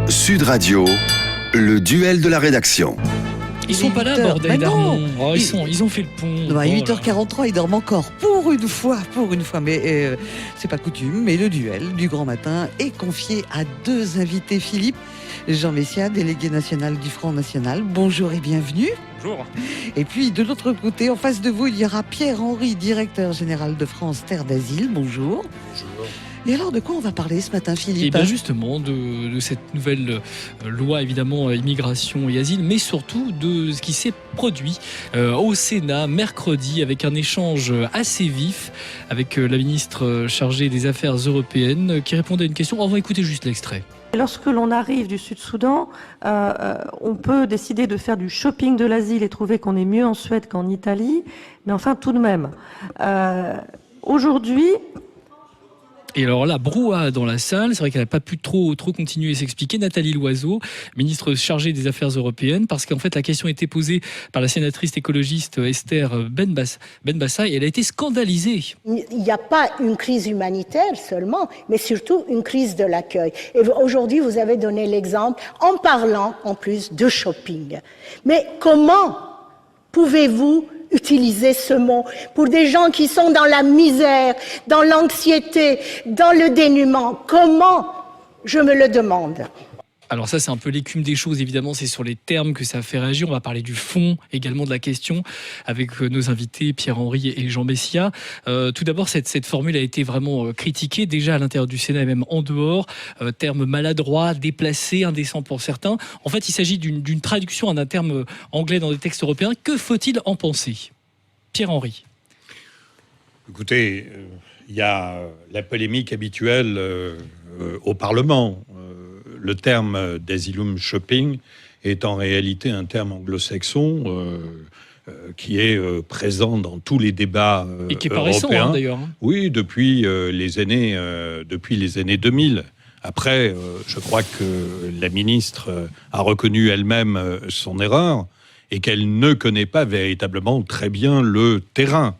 Sud Radio, le duel de la rédaction. Ils sont pas là, bordel d'Armand. Oh, ils ont fait le pont. À 8h43, ils dorment encore. Pour une fois. Mais c'est pas coutume. Mais le duel du grand matin est confié à deux invités. Philippe, Jean Messia, délégué national du Front National. Bonjour et bienvenue. Bonjour. Et puis, de l'autre côté, en face de vous, il y aura Pierre-Henri, directeur général de France Terre d'Asile. Bonjour. Bonjour. Et alors, de quoi on va parler ce matin, Philippe ? Et bien justement, de cette nouvelle loi, évidemment, immigration et asile, mais surtout de ce qui s'est produit au Sénat mercredi avec un échange assez vif avec la ministre chargée des Affaires européennes qui répondait à une question. On va écouter juste l'extrait. Lorsque l'on arrive du Sud-Soudan, on peut décider de faire du shopping de l'asile et trouver qu'on est mieux en Suède qu'en Italie, mais enfin tout de même. Aujourd'hui... Et alors là, brouhaha dans la salle, c'est vrai qu'elle n'a pas pu trop continuer à s'expliquer. Nathalie Loiseau, ministre chargée des Affaires européennes, parce qu'en fait la question était posée par la sénatrice écologiste Esther Benbassa et elle a été scandalisée. Il n'y a pas une crise humanitaire seulement, mais surtout une crise de l'accueil. Et aujourd'hui, vous avez donné l'exemple en parlant en plus de shopping. Mais comment pouvez-vous utiliser ce mot pour des gens qui sont dans la misère, dans l'anxiété, dans le dénuement? Comment? Je me le demande. Alors ça, c'est un peu l'écume des choses, évidemment, c'est sur les termes que ça fait réagir. On va parler du fond également de la question avec nos invités Pierre-Henri et Jean Messia. Tout d'abord, cette formule a été vraiment critiquée, déjà à l'intérieur du Sénat et même en dehors. Terme maladroit, déplacé, indécent pour certains. En fait, il s'agit d'une traduction d'un terme anglais dans des textes européens. Que faut-il en penser ? Pierre-Henri. Écoutez, il y a la polémique habituelle au Parlement. Le terme d'asylum shopping est en réalité un terme anglo-saxon qui est présent dans tous les débats et qui est pas européens. Récent, d'ailleurs. Oui, depuis les années 2000. Après, je crois que la ministre a reconnu elle-même son erreur et qu'elle ne connaît pas véritablement très bien le terrain.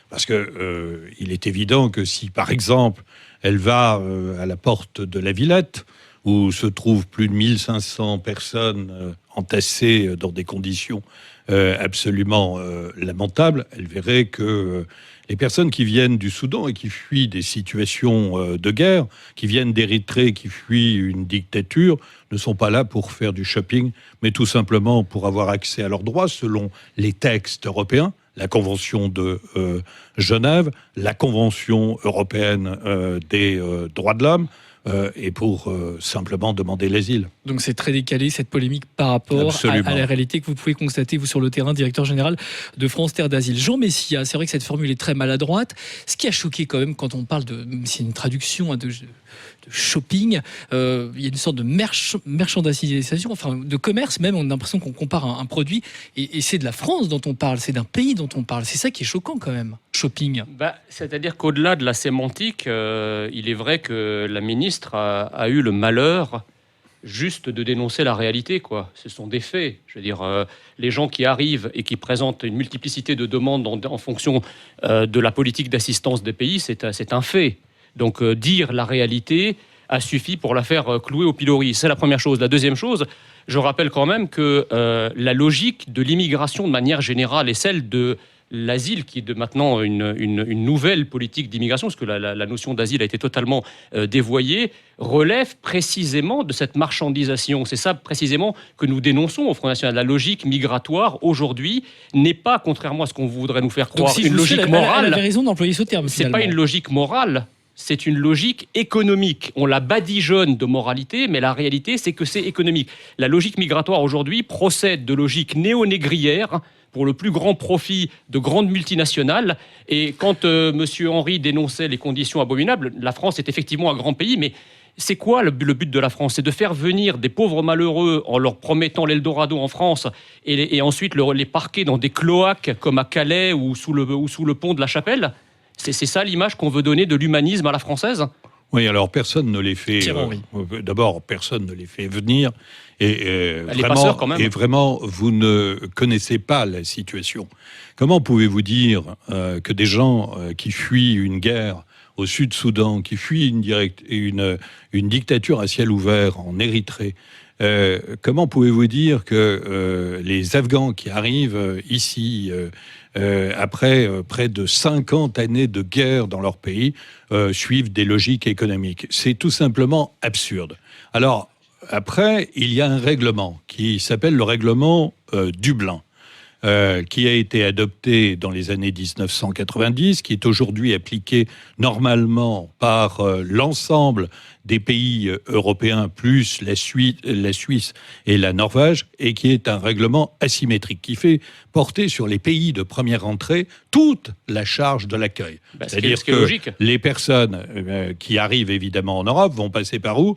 Parce que il est évident que si, par exemple, elle va à la porte de la Villette, où se trouvent plus de 1500 personnes entassées dans des conditions absolument lamentables, elle verrait que les personnes qui viennent du Soudan et qui fuient des situations de guerre, qui viennent d'Érythrée, qui fuient une dictature, ne sont pas là pour faire du shopping, mais tout simplement pour avoir accès à leurs droits selon les textes européens, la Convention de Genève, la Convention européenne des droits de l'homme, et pour simplement demander l'asile. Donc c'est très décalé, cette polémique, par rapport à la réalité que vous pouvez constater, vous, sur le terrain, directeur général de France Terre d'Asile. Jean Messia, c'est vrai que cette formule est très maladroite. Ce qui a choqué quand même, quand on parle c'est une traduction de shopping, il y a une sorte de merchandisation, enfin de commerce même, on a l'impression qu'on compare un produit, et c'est de la France dont on parle, c'est d'un pays dont on parle. C'est ça qui est choquant quand même, shopping. C'est-à-dire qu'au-delà de la sémantique, il est vrai que la ministre a eu le malheur juste de dénoncer la réalité, quoi. Ce sont des faits. Je veux dire, les gens qui arrivent et qui présentent une multiplicité de demandes en fonction de la politique d'assistance des pays, c'est un fait. Donc dire la réalité a suffi pour la faire clouer au pilori. C'est la première chose. La deuxième chose, je rappelle quand même que la logique de l'immigration de manière générale est celle de l'asile, qui est de maintenant une nouvelle politique d'immigration, parce que la notion d'asile a été totalement dévoyée, relève précisément de cette marchandisation. C'est ça précisément que nous dénonçons au Front National. La logique migratoire, aujourd'hui, n'est pas, contrairement à ce qu'on voudrait nous faire croire, une logique morale. Elle avait raison d'employer ce terme. C'est pas une logique morale. C'est une logique économique. On la badigeonne de moralité, mais la réalité, c'est que c'est économique. La logique migratoire aujourd'hui procède de logique néo-négrière pour le plus grand profit de grandes multinationales. Et quand M. Henry dénonçait les conditions abominables, la France est effectivement un grand pays, mais c'est quoi le but de la France? C'est de faire venir des pauvres malheureux en leur promettant l'Eldorado en France et ensuite les parquer dans des cloaques comme à Calais ou sous le pont de la Chapelle? C'est ça l'image qu'on veut donner de l'humanisme à la française? Oui, alors personne ne les fait. D'abord, personne ne les fait venir. Et vraiment, vous ne connaissez pas la situation. Comment pouvez-vous dire que des gens qui fuient une guerre au Sud-Soudan, qui fuient une dictature à ciel ouvert en Érythrée, comment pouvez-vous dire que les Afghans qui arrivent ici après près de 50 années de guerre dans leur pays suivent des logiques économiques? C'est tout simplement absurde. Alors, après, il y a un règlement qui s'appelle le règlement Dublin, qui a été adopté dans les années 1990, qui est aujourd'hui appliqué normalement par l'ensemble des pays européens, plus la Suisse et la Norvège, et qui est un règlement asymétrique, qui fait porter sur les pays de première entrée toute la charge de l'accueil. C'est-à-dire que les personnes qui arrivent évidemment en Europe vont passer par où ?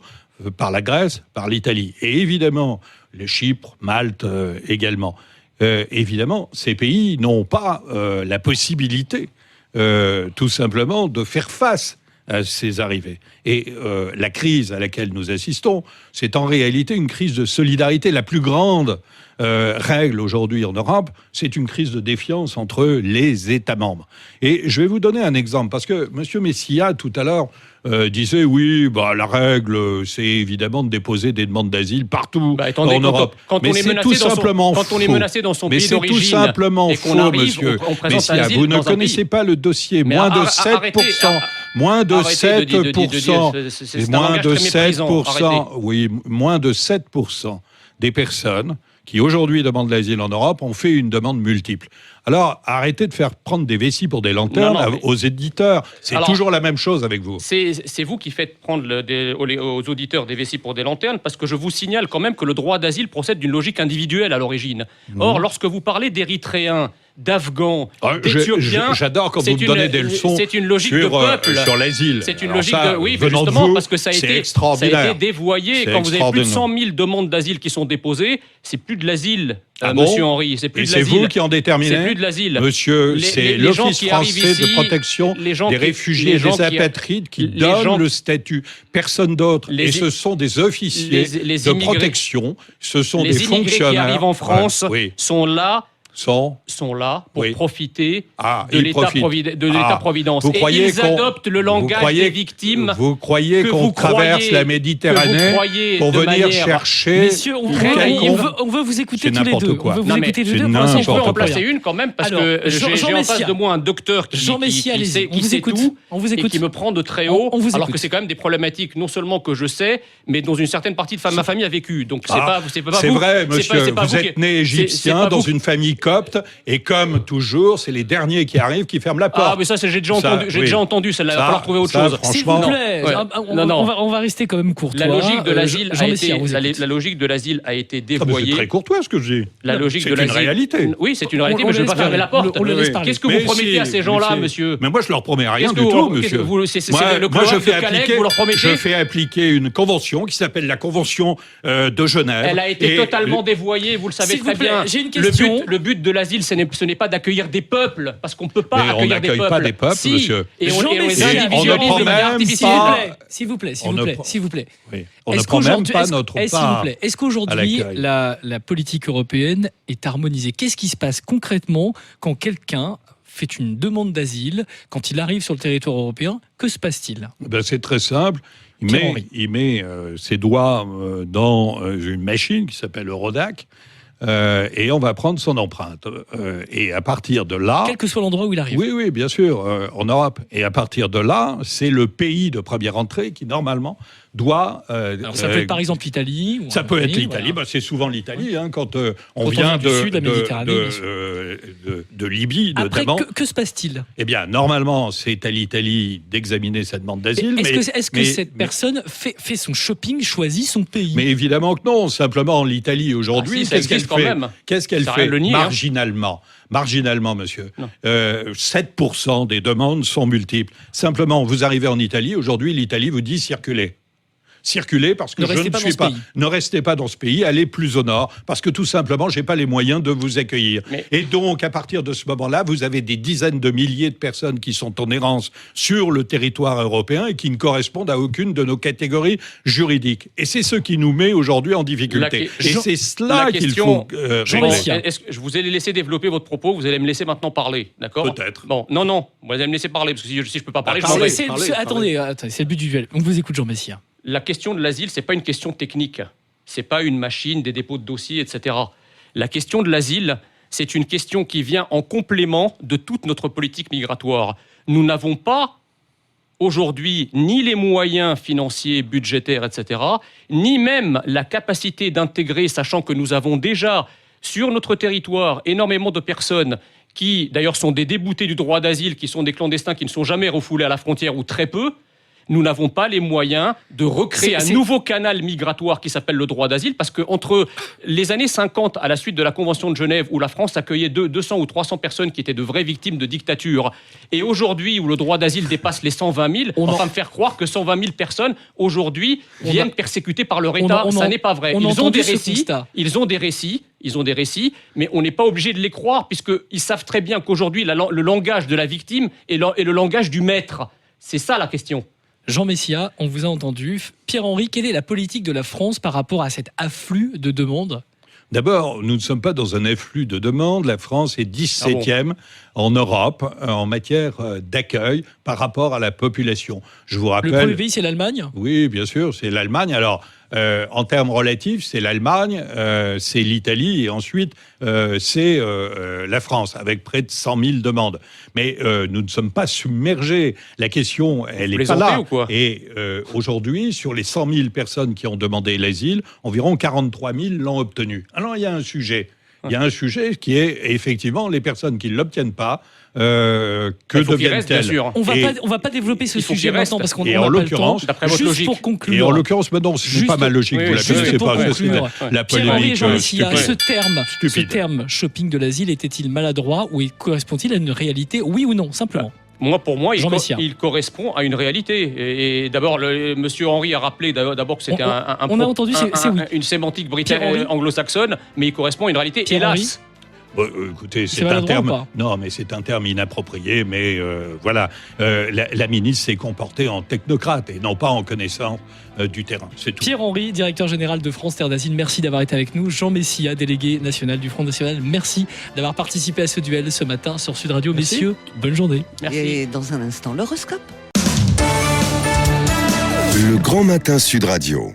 Par la Grèce, par l'Italie. Et évidemment, le Chypre, Malte également. Évidemment, ces pays n'ont pas la possibilité, tout simplement, de faire face à ces arrivées. Et la crise à laquelle nous assistons, c'est en réalité une crise de solidarité. La plus grande règle aujourd'hui en Europe, c'est une crise de défiance entre les États membres. Et je vais vous donner un exemple, parce que M. Messia, tout à l'heure, disait oui, la règle, c'est évidemment de déposer des demandes d'asile partout en Europe. Quand on est menacé dans son pays d'origine, c'est tout simplement faux, monsieur Messia. Vous ne connaissez pas le dossier. Moins de 7%. Moins de 7% des personnes qui aujourd'hui demandent l'asile en Europe ont fait une demande multiple. Alors, arrêtez de faire prendre des vessies pour des lanternes aux éditeurs. C'est toujours la même chose avec vous. C'est vous qui faites prendre aux auditeurs des vessies pour des lanternes, parce que je vous signale quand même que le droit d'asile procède d'une logique individuelle à l'origine. Or, lorsque vous parlez d'Érythréens, d'Afghans, d'Éthiopiens... J'adore quand vous me donnez des leçons c'est une logique de peuple. Sur l'asile. C'est une logique de... Oui, justement, parce que ça a été dévoyé. Quand vous avez plus de 100 000 demandes d'asile qui sont déposées, c'est plus de l'asile, monsieur Henry. C'est plus de l'asile. C'est vous qui en déterminez? C'est plus de l'asile. Monsieur, c'est l'Office français de protection des réfugiés et des apatrides qui donne le statut. Personne d'autre. Et ce sont des officiers de protection. Ce sont des fonctionnaires. Les immigrés qui arrivent en France sont là pour profiter de l'État-providence. Et ils adoptent le langage des victimes. Vous croyez qu'on traverse la Méditerranée pour venir chercher... Messieurs, on veut vous écouter tous les deux. On veut vous écouter tous les deux. On peut en placer une quand même, parce que j'ai en face de moi un docteur qui sait tout et qui me prend de très haut, alors que c'est quand même des problématiques non seulement que je sais, mais dont une certaine partie de ma famille a vécu. Donc c'est vrai, monsieur, vous êtes né égyptien dans une famille copte, et comme toujours, c'est les derniers qui arrivent qui ferment la porte. Ah, mais ça, j'ai déjà entendu, celle-là, il va falloir trouver autre chose. S'il vous plaît, on va rester quand même courtois. La logique de l'asile a été dévoyée. C'est très courtois ce que je dis. C'est une réalité. Oui, c'est une réalité, mais je ne vais pas fermer la porte. Qu'est-ce que vous promettez à ces gens-là, monsieur? Mais moi, je leur promets rien du tout, monsieur. Moi, je fais appliquer une convention qui s'appelle la Convention de Genève. Elle a été totalement dévoyée, vous le savez très bien. J'ai une question. Le but de l'asile, ce n'est pas d'accueillir des peuples, parce qu'on ne peut pas accueillir des peuples. On n'accueille pas des peuples, monsieur. Et on les individualise de manière artificielle. S'il vous plaît. On ne prend même pas notre part. S'il vous plaît, est-ce qu'aujourd'hui, la politique européenne est harmonisée? Qu'est-ce qui se passe concrètement quand quelqu'un fait une demande d'asile, quand il arrive sur le territoire européen? Que se passe-t-il? C'est très simple. Il met ses doigts dans une machine qui s'appelle Eurodac, et on va prendre son empreinte. Et à partir de là... Quel que soit l'endroit où il arrive. Oui, bien sûr, en Europe. Et à partir de là, c'est le pays de première entrée qui, normalement, doit... Alors ça peut être par exemple l'Italie. Ça peut être l'Italie, c'est souvent l'Italie, quand on vient de Libye. Après, que se passe-t-il? Eh bien, normalement, c'est à l'Italie d'examiner sa demande d'asile. Est-ce que cette personne fait son shopping, choisit son pays? Mais évidemment que non. Simplement, l'Italie, aujourd'hui, qu'est-ce qu'elle fait? Qu'est-ce qu'elle fait marginalement? Marginalement, monsieur. 7% des demandes sont multiples. Simplement, vous arrivez en Italie, aujourd'hui, l'Italie vous dit circuler. circulez parce que je ne suis pas. Ne restez pas dans ce pays, allez plus au nord, parce que tout simplement, j'ai pas les moyens de vous accueillir. Et donc, à partir de ce moment-là, vous avez des dizaines de milliers de personnes qui sont en errance sur le territoire européen et qui ne correspondent à aucune de nos catégories juridiques. Et c'est ce qui nous met aujourd'hui en difficulté. Et c'est cela qu'il faut régler. Est-ce que je vous ai laissé développer votre propos, vous allez me laisser maintenant parler, d'accord ? Peut-être. Bon, non, vous allez me laisser parler, parce que si je ne peux pas parler, Attendez, c'est le but du duel. On vous écoute, Jean Messia. La question de l'asile, c'est pas une question technique. C'est pas une machine, des dépôts de dossiers, etc. La question de l'asile, c'est une question qui vient en complément de toute notre politique migratoire. Nous n'avons pas aujourd'hui ni les moyens financiers, budgétaires, etc., ni même la capacité d'intégrer, sachant que nous avons déjà sur notre territoire énormément de personnes qui, d'ailleurs, sont des déboutés du droit d'asile, qui sont des clandestins qui ne sont jamais refoulés à la frontière ou très peu. Nous n'avons pas les moyens de recréer un nouveau canal migratoire qui s'appelle le droit d'asile, parce qu'entre les années 50, à la suite de la Convention de Genève, où la France accueillait 200 ou 300 personnes qui étaient de vraies victimes de dictature, et aujourd'hui, où le droit d'asile dépasse les 120 000, on va me faire croire que 120 000 personnes, aujourd'hui, viennent persécutées par leur État. Ça n'est pas vrai. Ils ont des récits, mais on n'est pas obligé de les croire, puisqu'ils savent très bien qu'aujourd'hui, le langage de la victime est le langage du maître. C'est ça la question. Jean Messia, on vous a entendu. Pierre-Henri, quelle est la politique de la France par rapport à cet afflux de demandes ? D'abord, nous ne sommes pas dans un afflux de demandes. La France est 17e en Europe en matière d'accueil par rapport à la population. Je vous rappelle... Le premier pays, c'est l'Allemagne ? Oui, bien sûr, c'est l'Allemagne. Alors, en termes relatifs, c'est l'Allemagne, c'est l'Italie et ensuite c'est la France, avec près de 100 000 demandes. Mais nous ne sommes pas submergés. La question, elle n'est pas là. Ou quoi ? Et aujourd'hui, sur les 100 000 personnes qui ont demandé l'asile, environ 43 000 l'ont obtenu. Alors, il y a un sujet. Il y a un sujet qui est effectivement les personnes qui ne l'obtiennent pas. Que deviennent-elles ? On va pas développer ce sujet maintenant parce qu'on n'a pas le temps. Juste pour conclure. Et en l'occurrence, non, ce n'est pas ma logique. Vous la connaissez pas. La polémique. Ce terme shopping de l'asile était-il maladroit ou correspond-il à une réalité, oui ou non, simplement ? Pour moi, il correspond à une réalité. Et d'abord, Monsieur Henry a rappelé d'abord que c'était une sémantique britannique anglo-saxonne, mais il correspond à une réalité. Hélas. Bon, écoutez, c'est un terme. Non, mais c'est un terme inapproprié. Mais voilà, la ministre s'est comportée en technocrate et non pas en connaissant du terrain. C'est tout. Pierre-Henry, directeur général de France Terre d'Asile, merci d'avoir été avec nous. Jean Messia, délégué national du Front National, merci d'avoir participé à ce duel ce matin sur Sud Radio. Merci. Messieurs, bonne journée. Merci. Et dans un instant, l'horoscope. Le grand matin Sud Radio.